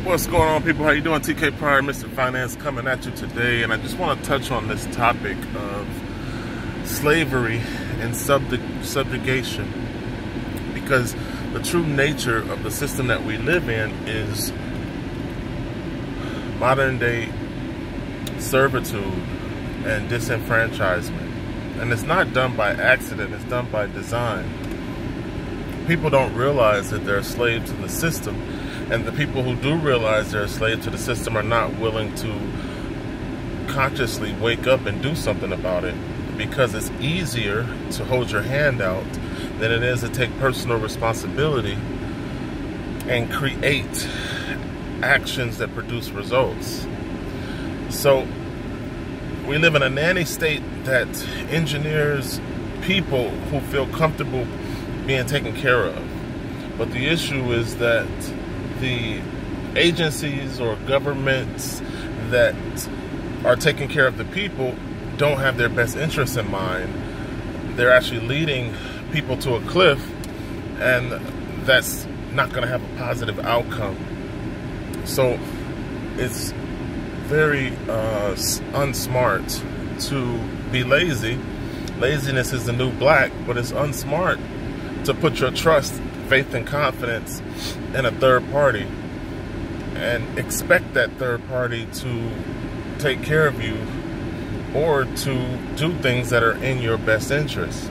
What's going on, people? How you doing? TK Pryor, Mr. Finance, coming at you today, and I just want to touch on this topic of slavery and subjugation, because the true nature of the system that we live in is modern day servitude and disenfranchisement, and it's not done by accident, it's done by design. People don't realize that they're a slave to the system. And the people who do realize they're a slave to the system are not willing to consciously wake up and do something about it, because it's easier to hold your hand out than it is to take personal responsibility and create actions that produce results. So we live in a nanny state that engineers people who feel comfortable being taken care of. But the issue is that the agencies or governments that are taking care of the people don't have their best interests in mind. They're actually leading people to a cliff, and that's not going to have a positive outcome. So it's very unsmart to be lazy. Laziness is the new black, but it's unsmart to put your trust, faith, and confidence in a third party and expect that third party to take care of you or to do things that are in your best interest.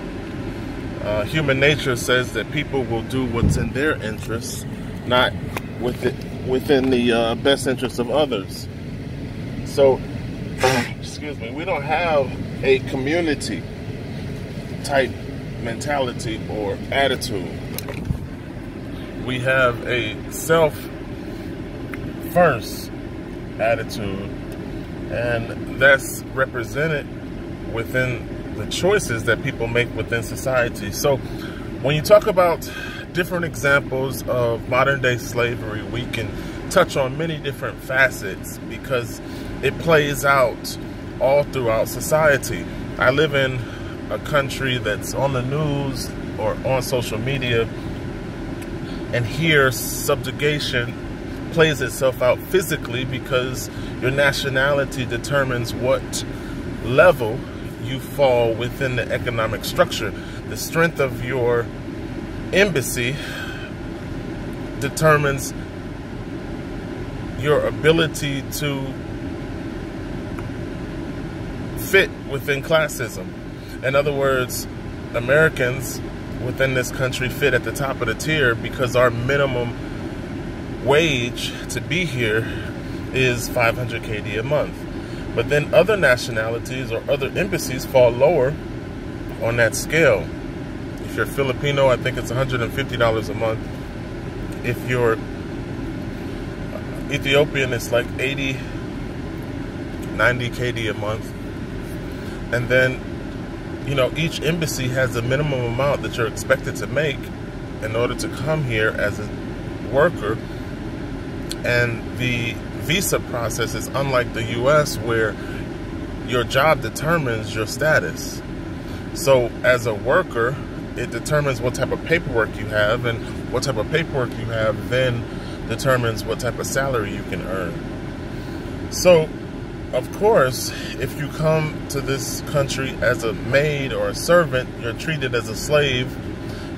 Human nature says that people will do what's in their interests, not within the best interests of others. So, excuse me, we don't have a community type mentality or attitude. We have a self-first attitude, and that's represented within the choices that people make within society. So when you talk about different examples of modern day slavery, we can touch on many different facets because it plays out all throughout society. I live in a country that's on the news or on social media, and here subjugation plays itself out physically because your nationality determines what level you fall within the economic structure. The strength of your embassy determines your ability to fit within classism. In other words, Americans within this country fit at the top of the tier because our minimum wage to be here is 500 KD a month. But then other nationalities or other embassies fall lower on that scale. If you're Filipino, I think it's $150 a month. If you're Ethiopian, it's like 80, 90 KD a month. And then, you know, each embassy has a minimum amount that you're expected to make in order to come here as a worker. And the visa process is unlike the US, where your job determines your status. So as a worker, it determines what type of paperwork you have, and what type of paperwork you have then determines what type of salary you can earn. So of course, if you come to this country as a maid or a servant, you're treated as a slave,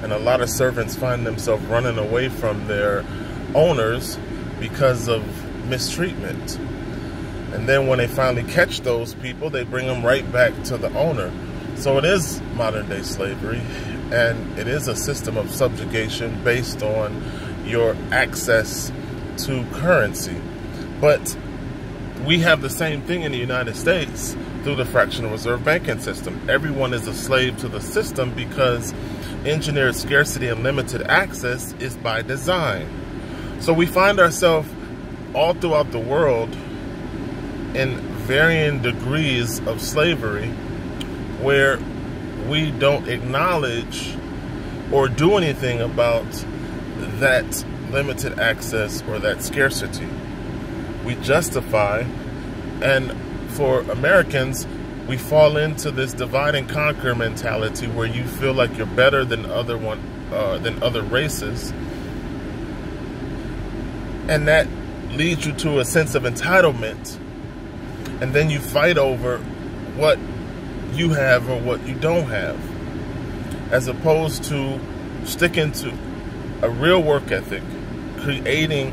and a lot of servants find themselves running away from their owners because of mistreatment. And then when they finally catch those people, they bring them right back to the owner. So it is modern day slavery, and it is a system of subjugation based on your access to currency. But we have the same thing in the United States through the fractional reserve banking system. Everyone is a slave to the system because engineered scarcity and limited access is by design. So we find ourselves all throughout the world in varying degrees of slavery, where we don't acknowledge or do anything about that limited access or that scarcity. We justify, and for Americans, we fall into this divide and conquer mentality where you feel like you're better than other races, and that leads you to a sense of entitlement, and then you fight over what you have or what you don't have, as opposed to sticking to a real work ethic, creating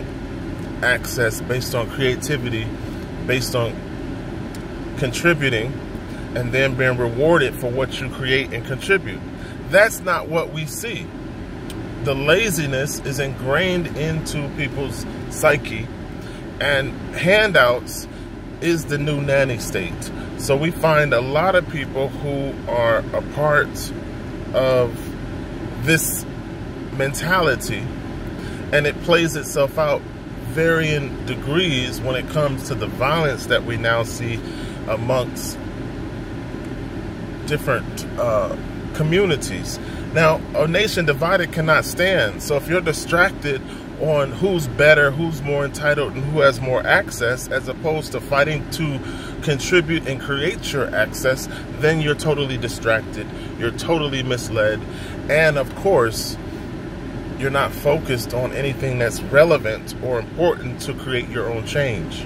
access based on creativity, based on contributing, and then being rewarded for what you create and contribute. That's not what we see. The laziness is ingrained into people's psyche, and handouts is the new nanny state. So we find a lot of people who are a part of this mentality, and it plays itself out varying degrees when it comes to the violence that we now see amongst different communities. Now, a nation divided cannot stand. So if you're distracted on who's better, who's more entitled, and who has more access, as opposed to fighting to contribute and create your access, then you're totally distracted, you're totally misled, and of course, you're not focused on anything that's relevant or important to create your own change.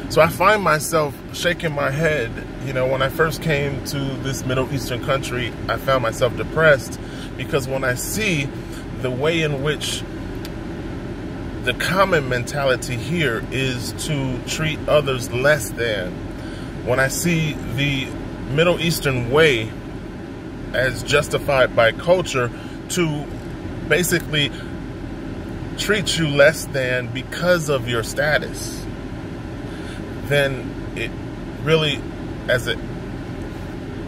So I find myself shaking my head. You know, when I first came to this Middle Eastern country, I found myself depressed, because when I see the way in which the common mentality here is to treat others less than, when I see the Middle Eastern way as justified by culture to basically treat you less than because of your status, then it really, as a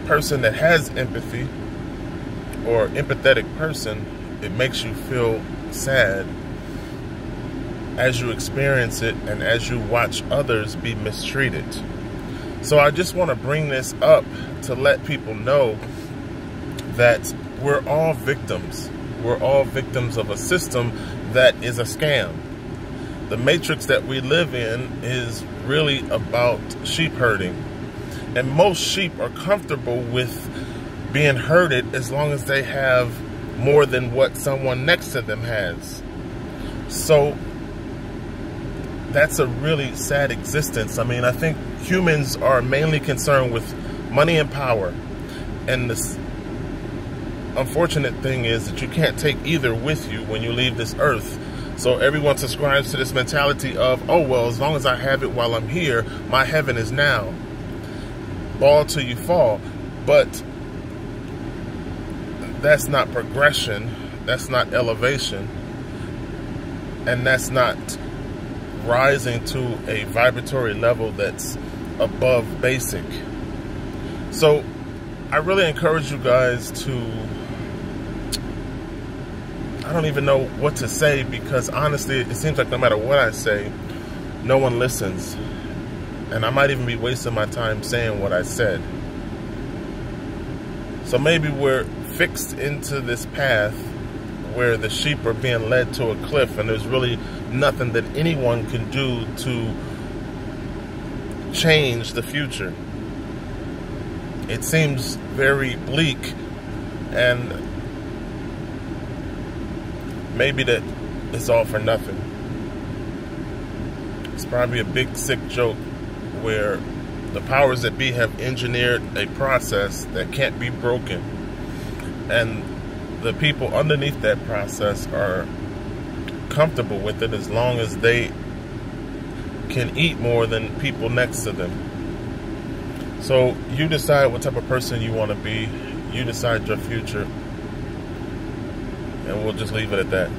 person that has empathy, or empathetic person, it makes you feel sad as you experience it and as you watch others be mistreated. So I just want to bring this up to let people know that we're all victims. We're all victims of a system that is a scam. The matrix that we live in is really about sheep herding. And most sheep are comfortable with being herded as long as they have more than what someone next to them has. So that's a really sad existence. I mean, I think humans are mainly concerned with money and power. And this unfortunate thing is that you can't take either with you when you leave this earth. So everyone subscribes to this mentality of, oh, well, as long as I have it while I'm here, my heaven is now. Fall till you fall. But that's not progression. That's not elevation. And that's not rising to a vibratory level that's above basic. So I really encourage you guys to, I don't even know what to say, because honestly, it seems like no matter what I say, no one listens. And I might even be wasting my time saying what I said. So maybe we're fixed into this path where the sheep are being led to a cliff, and there's really nothing that anyone can do to change the future. It seems very bleak, and maybe that it's all for nothing. It's probably a big sick joke where the powers that be have engineered a process that can't be broken, and the people underneath that process are comfortable with it as long as they can eat more than people next to them. So you decide what type of person you want to be. You decide your future, and we'll just leave it at that.